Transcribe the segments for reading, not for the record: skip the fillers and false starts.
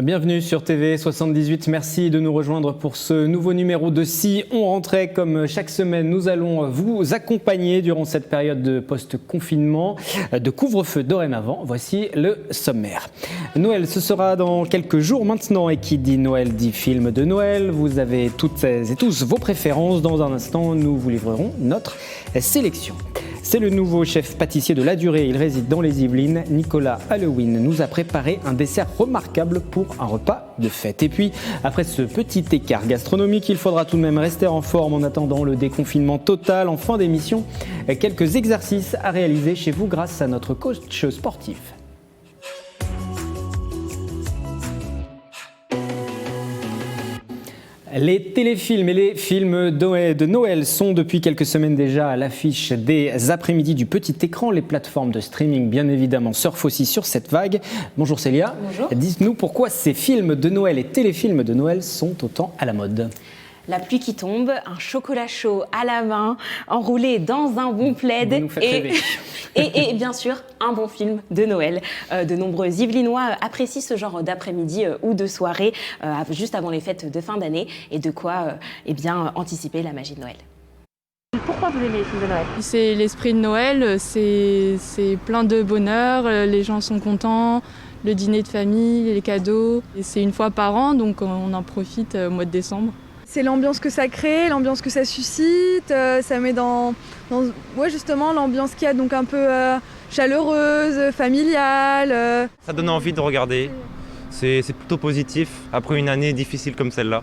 Bienvenue sur TV78, merci de nous rejoindre pour ce nouveau numéro de Si on rentrait. Comme chaque semaine, nous allons vous accompagner durant cette période de post-confinement, de couvre-feu dorénavant. Voici le sommaire. Noël, ce sera dans quelques jours maintenant, et qui dit Noël dit film de Noël. Vous avez toutes et tous vos préférences. Dans un instant, nous vous livrerons notre sélection. C'est le nouveau chef pâtissier de La Durée, il réside dans les Yvelines. Nicolas Halloween nous a préparé un dessert remarquable pour un repas de fête. Et puis, après ce petit écart gastronomique, il faudra tout de même rester en forme en attendant le déconfinement total. En fin d'émission, quelques exercices à réaliser chez vous grâce à notre coach sportif. Les téléfilms et les films de Noël sont depuis quelques semaines déjà à l'affiche des après-midi du petit écran. Les plateformes de streaming, bien évidemment, surfent aussi sur cette vague. Bonjour Célia. Bonjour. Dites-nous pourquoi ces films de Noël et téléfilms de Noël sont autant à la mode. La pluie qui tombe, un chocolat chaud à la main, enroulé dans un bon plaid et bien sûr un bon film de Noël. De nombreux Yvelinois apprécient ce genre d'après-midi ou de soirée juste avant les fêtes de fin d'année et de quoi anticiper la magie de Noël. Pourquoi vous aimez les films de Noël ? C'est l'esprit de Noël, c'est plein de bonheur, les gens sont contents, le dîner de famille, les cadeaux. Et c'est une fois par an, donc on en profite au mois de décembre. C'est l'ambiance que ça crée, l'ambiance que ça suscite, ça met dans justement l'ambiance qu'il y a, donc un peu chaleureuse, familiale. Ça donne envie de regarder, c'est plutôt positif après une année difficile comme celle-là.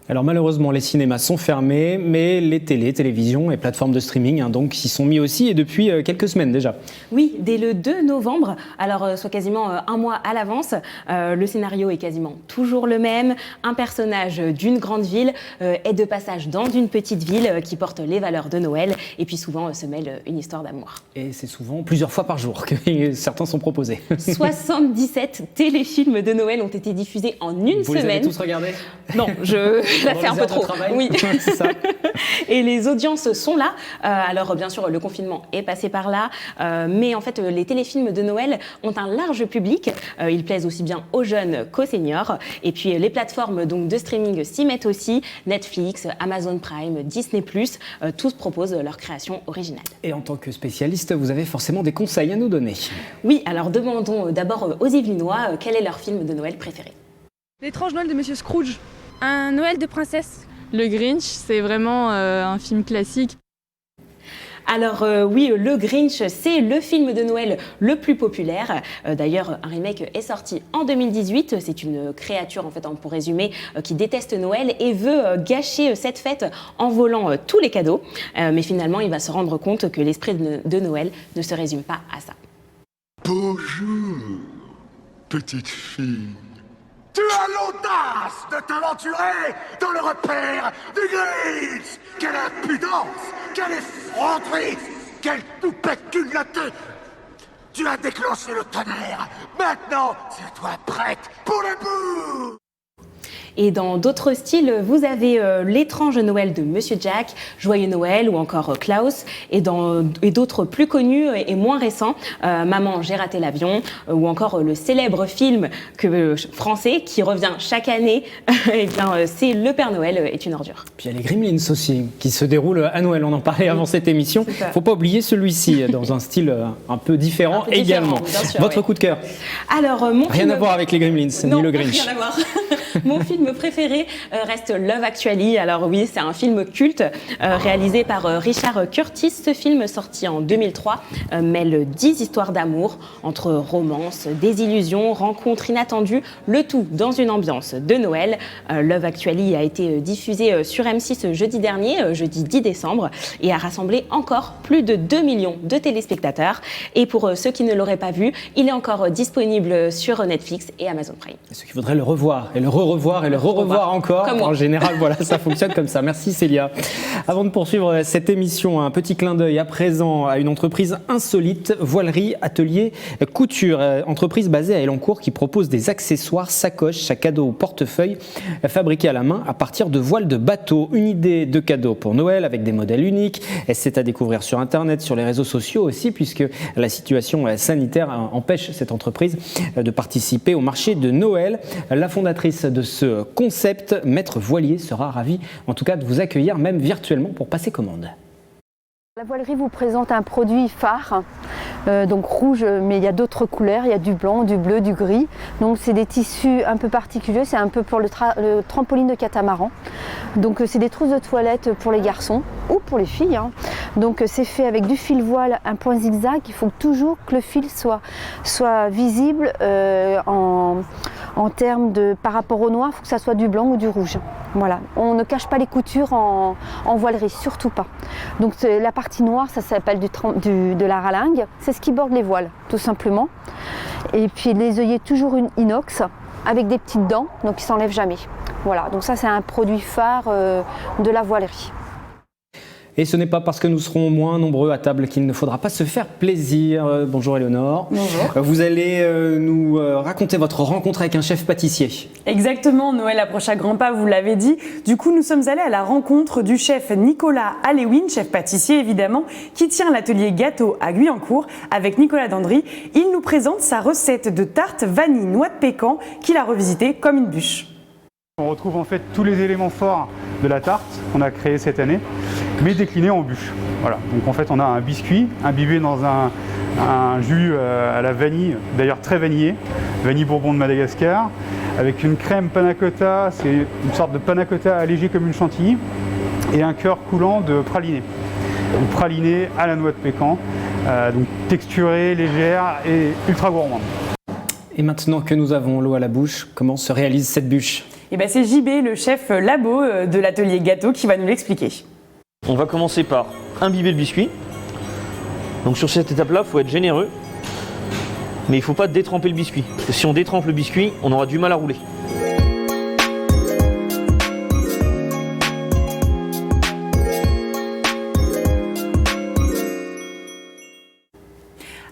Alors malheureusement, les cinémas sont fermés, mais les télévisions et plateformes de streaming donc s'y sont mis aussi, et depuis quelques semaines déjà. Oui, dès le 2 novembre, alors soit quasiment un mois à l'avance. Le scénario est quasiment toujours le même. Un personnage d'une grande ville est de passage dans une petite ville qui porte les valeurs de Noël, et puis souvent se mêle une histoire d'amour. Et c'est souvent plusieurs fois par jour que certains sont proposés. 77 téléfilms de Noël ont été diffusés en une semaine. Vous les avez tous regardés ? Non, Là, c'est un peu trop. Oui, c'est ça. Et les audiences sont là. Alors, bien sûr, le confinement est passé par là. Mais en fait, les téléfilms de Noël ont un large public. Ils plaisent aussi bien aux jeunes qu'aux seniors. Et puis, les plateformes donc, de streaming s'y mettent aussi. Netflix, Amazon Prime, Disney+, tous proposent leur création originale. Et en tant que spécialiste, vous avez forcément des conseils à nous donner. Oui, alors demandons d'abord aux Yvelinois quel est leur film de Noël préféré. L'étrange Noël de Monsieur Scrooge. Un Noël de princesse. Le Grinch, c'est vraiment un film classique. Alors oui, le Grinch, c'est le film de Noël le plus populaire. D'ailleurs, un remake est sorti en 2018. C'est une créature, en fait, pour résumer, qui déteste Noël et veut gâcher cette fête en volant tous les cadeaux. Mais finalement, il va se rendre compte que l'esprit de Noël ne se résume pas à ça. Bonjour, petite fille. Tu as l'audace de t'aventurer dans le repère du Grinch. Quelle impudence, quelle effronterie, quelle toupette culottée. Tu as déclenché le tonnerre. Maintenant, c'est toi prête pour le bout. Et dans d'autres styles, vous avez L'étrange Noël de Monsieur Jack, Joyeux Noël ou encore Klaus, et d'autres plus connus et moins récents, Maman, j'ai raté l'avion, ou encore le célèbre film français qui revient chaque année, c'est Le Père Noël est une ordure. Puis il y a les Gremlins aussi, qui se déroulent à Noël, on en parlait avant cette émission. Il ne faut pas oublier celui-ci, dans un style un peu différent également. Votre coup de cœur? Alors, rien à voir avec les Gremlins, ni le Grinch. Rien à voir. Mon film préféré reste Love Actually. Alors oui, c'est un film culte réalisé par Richard Curtis. Ce film, sorti en 2003, mêle 10 histoires d'amour entre romance, désillusion, rencontres inattendues, le tout dans une ambiance de Noël. Love Actually a été diffusé sur M6 jeudi dernier, jeudi 10 décembre, et a rassemblé encore plus de 2 millions de téléspectateurs. Et pour ceux qui ne l'auraient pas vu, il est encore disponible sur Netflix et Amazon Prime. Et ceux qui voudraient le revoir et le revoir et le revoir encore. Comme moi. En général, voilà, ça fonctionne comme ça. Merci Célia. Avant de poursuivre cette émission, un petit clin d'œil à présent à une entreprise insolite, Voilerie Atelier Couture, entreprise basée à Elancourt qui propose des accessoires, sacoches, sacs à dos ou portefeuilles fabriqués à la main à partir de voiles de bateau. Une idée de cadeau pour Noël avec des modèles uniques. C'est à découvrir sur Internet, sur les réseaux sociaux aussi, puisque la situation sanitaire empêche cette entreprise de participer au marché de Noël. La fondatrice de ce concept, Maître Voilier, sera ravie en tout cas de vous accueillir, même virtuellement, pour passer commande. La voilerie vous présente un produit phare, donc rouge, mais il y a d'autres couleurs, il y a du blanc, du bleu, du gris. Donc c'est des tissus un peu particuliers, c'est un peu pour le trampoline de catamaran. Donc c'est des trousses de toilette pour les garçons ou pour les filles. Donc c'est fait avec du fil voile, un point zigzag. Il faut toujours que le fil soit visible en termes de par rapport au noir, il faut que ça soit du blanc ou du rouge. Voilà, on ne cache pas les coutures en voilerie, surtout pas. Donc la partie noire, ça s'appelle de la ralingue, c'est ce qui borde les voiles, tout simplement. Et puis les œillets toujours une inox avec des petites dents, donc ils s'enlèvent jamais. Voilà, donc ça c'est un produit phare de la voilerie. Et ce n'est pas parce que nous serons moins nombreux à table qu'il ne faudra pas se faire plaisir. Bonjour Éléonore. Bonjour. Vous allez nous raconter votre rencontre avec un chef pâtissier. Exactement, Noël approche à grands pas, vous l'avez dit. Du coup, nous sommes allés à la rencontre du chef Nicolas Alewin, chef pâtissier évidemment, qui tient l'atelier gâteau à Guyancourt avec Nicolas Dandry. Il nous présente sa recette de tarte vanille noix de pécan qu'il a revisitée comme une bûche. On retrouve en fait tous les éléments forts de la tarte qu'on a créée cette année, mais déclinés en bûche. Voilà. Donc en fait on a un biscuit imbibé dans un jus à la vanille, d'ailleurs très vanillé, vanille bourbon de Madagascar, avec une crème panna cotta, c'est une sorte de panna cotta allégée comme une chantilly, et un cœur coulant de praliné. Donc praliné à la noix de pécan, donc texturée, légère et ultra gourmande. Et maintenant que nous avons l'eau à la bouche, comment se réalise cette bûche ? Et ben c'est JB, le chef labo de l'atelier gâteau, qui va nous l'expliquer. On va commencer par imbiber le biscuit. Donc sur cette étape-là, il faut être généreux, mais il ne faut pas détremper le biscuit. Parce que si on détrempe le biscuit, on aura du mal à rouler.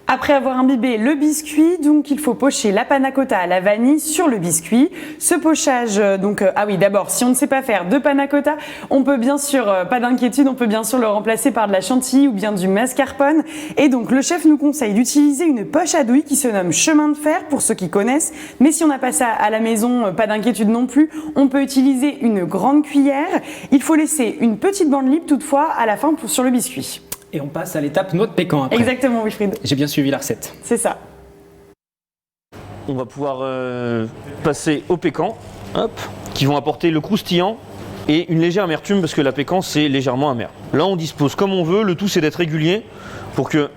Après avoir imbibé le biscuit, donc il faut pocher la panna cotta à la vanille sur le biscuit. Ce pochage, ah oui, d'abord, si on ne sait pas faire de panna cotta, on peut bien sûr, pas d'inquiétude, on peut bien sûr le remplacer par de la chantilly ou bien du mascarpone. Et donc le chef nous conseille d'utiliser une poche à douille qui se nomme chemin de fer pour ceux qui connaissent. Mais si on n'a pas ça à la maison, pas d'inquiétude non plus, on peut utiliser une grande cuillère. Il faut laisser une petite bande libre toutefois à la fin sur le biscuit. Et on passe à l'étape noix de pécan après. Exactement, Wilfried. J'ai bien suivi la recette. C'est ça. On va pouvoir passer au pécan, qui vont apporter le croustillant et une légère amertume parce que la pécan c'est légèrement amer. Là on dispose comme on veut, le tout c'est d'être régulier pour que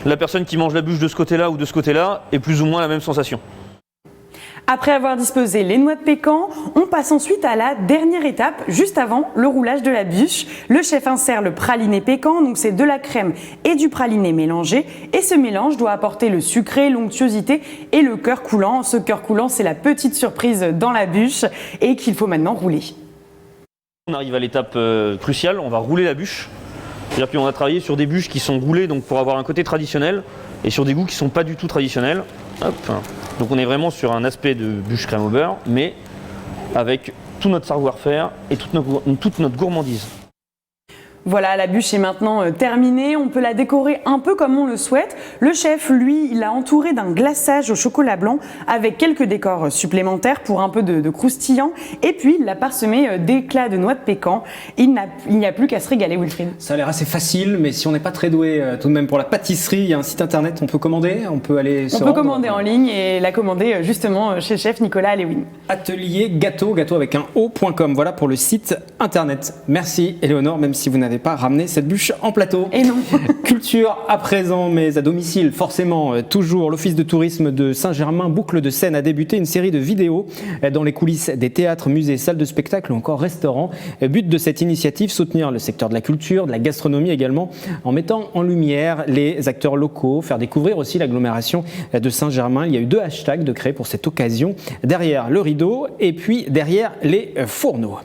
la personne qui mange la bûche de ce côté-là ou de ce côté-là ait plus ou moins la même sensation. Après avoir disposé les noix de pécan, on passe ensuite à la dernière étape, juste avant le roulage de la bûche. Le chef insère le praliné pécan, donc c'est de la crème et du praliné mélangé. Et ce mélange doit apporter le sucré, l'onctuosité et le cœur coulant. Ce cœur coulant, c'est la petite surprise dans la bûche et qu'il faut maintenant rouler. On arrive à l'étape cruciale, on va rouler la bûche. C'est-à-dire qu'on a travaillé sur des bûches qui sont roulées donc pour avoir un côté traditionnel et sur des goûts qui ne sont pas du tout traditionnels. Donc on est vraiment sur un aspect de bûche crème au beurre, mais avec tout notre savoir-faire et toute notre gourmandise. Voilà, la bûche est maintenant terminée, on peut la décorer un peu comme on le souhaite. Le chef, lui, il l'a entourée d'un glaçage au chocolat blanc avec quelques décors supplémentaires pour un peu de croustillant et puis il l'a parsemé d'éclats de noix de pécan. Il n'y a plus qu'à se régaler, Wilfried. Ça a l'air assez facile, mais si on n'est pas très doué tout de même pour la pâtisserie, il y a un site internet, on peut commander, on peut aller se rendre. On peut commander en ligne et la commander justement chez le chef Nicolas Alewin. Atelier gâteau avec un o.com, voilà pour le site internet. Merci Éléonore, même si vous n'avez n'avez pas ramené cette bûche en plateau. Et non. Culture à présent, mais à domicile, forcément, toujours. L'Office de tourisme de Saint-Germain, Boucles de Seine, a débuté une série de vidéos dans les coulisses des théâtres, musées, salles de spectacle ou encore restaurants. But de cette initiative, soutenir le secteur de la culture, de la gastronomie également, en mettant en lumière les acteurs locaux, faire découvrir aussi l'agglomération de Saint-Germain. Il y a eu 2 hashtags de créer pour cette occasion, derrière le rideau et puis derrière les fourneaux.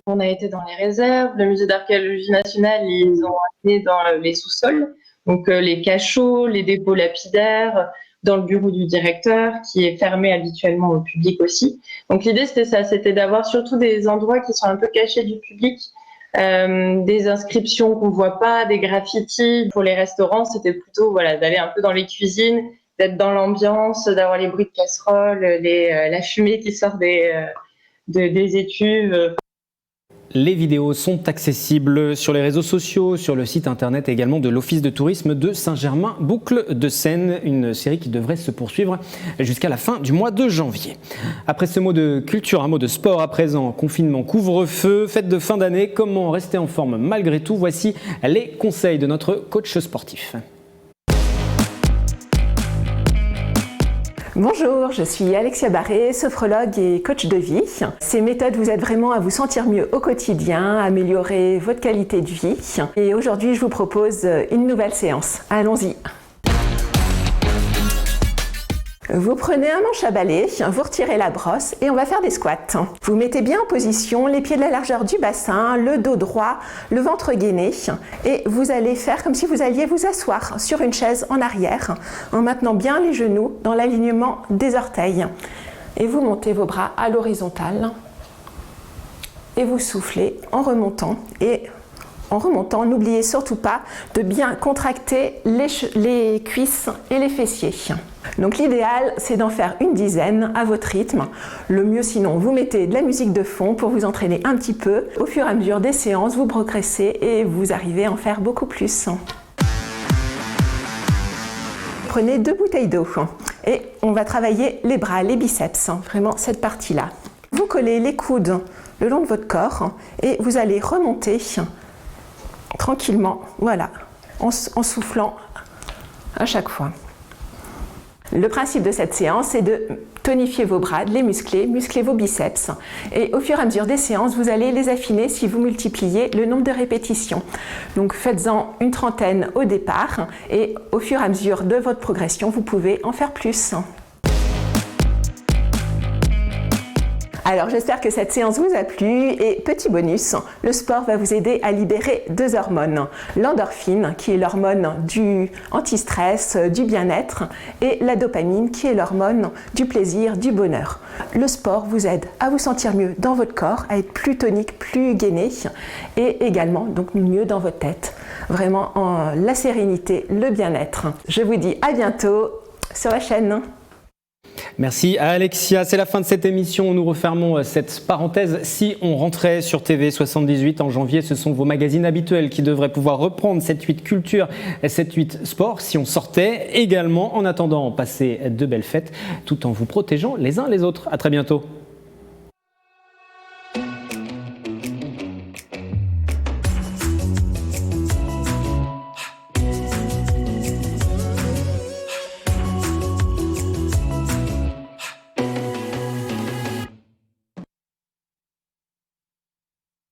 On a été dans les réserves, le musée d'archéologie nationale, ils ont été dans les sous-sols, donc les cachots, les dépôts lapidaires, dans le bureau du directeur qui est fermé habituellement au public aussi. Donc l'idée c'était ça, c'était d'avoir surtout des endroits qui sont un peu cachés du public, des inscriptions qu'on voit pas, des graffitis. Pour les restaurants, c'était plutôt d'aller un peu dans les cuisines, d'être dans l'ambiance, d'avoir les bruits de casseroles, la fumée qui sort des étuves. Les vidéos sont accessibles sur les réseaux sociaux, sur le site internet également de l'Office de tourisme de Saint-Germain, Boucles de Seine, une série qui devrait se poursuivre jusqu'à la fin du mois de janvier. Après ce mot de culture, un mot de sport à présent, confinement, couvre-feu, fête de fin d'année, comment rester en forme malgré tout? Voici les conseils de notre coach sportif. Bonjour, je suis Alexia Barré, sophrologue et coach de vie. Ces méthodes vous aident vraiment à vous sentir mieux au quotidien, à améliorer votre qualité de vie. Et aujourd'hui, je vous propose une nouvelle séance. Allons-y. Vous prenez un manche à balai, vous retirez la brosse et on va faire des squats. Vous mettez bien en position, les pieds de la largeur du bassin, le dos droit, le ventre gainé et vous allez faire comme si vous alliez vous asseoir sur une chaise en arrière en maintenant bien les genoux dans l'alignement des orteils. Et vous montez vos bras à l'horizontale et vous soufflez en remontant n'oubliez surtout pas de bien contracter les cuisses et les fessiers. Donc l'idéal, c'est d'en faire une dizaine à votre rythme. Le mieux sinon, vous mettez de la musique de fond pour vous entraîner un petit peu. Au fur et à mesure des séances, vous progressez et vous arrivez à en faire beaucoup plus. Prenez 2 bouteilles d'eau et on va travailler les bras, les biceps, vraiment cette partie-là. Vous collez les coudes le long de votre corps et vous allez remonter tranquillement, voilà, en soufflant à chaque fois. Le principe de cette séance, c'est de tonifier vos bras, de les muscler vos biceps. Et au fur et à mesure des séances, vous allez les affiner si vous multipliez le nombre de répétitions. Donc faites-en une trentaine au départ et au fur et à mesure de votre progression, vous pouvez en faire plus. Alors j'espère que cette séance vous a plu et petit bonus, le sport va vous aider à libérer 2 hormones. L'endorphine qui est l'hormone du anti-stress, du bien-être et la dopamine qui est l'hormone du plaisir, du bonheur. Le sport vous aide à vous sentir mieux dans votre corps, à être plus tonique, plus gainé et également donc mieux dans votre tête. Vraiment la sérénité, le bien-être. Je vous dis à bientôt sur la chaîne. Merci à Alexia, c'est la fin de cette émission. Nous refermons cette parenthèse. Si on rentrait sur TV 78 en janvier, ce sont vos magazines habituels qui devraient pouvoir reprendre 7-8 culture et 7-8 sport. Si on sortait également, en attendant, passer de belles fêtes tout en vous protégeant les uns les autres. À très bientôt.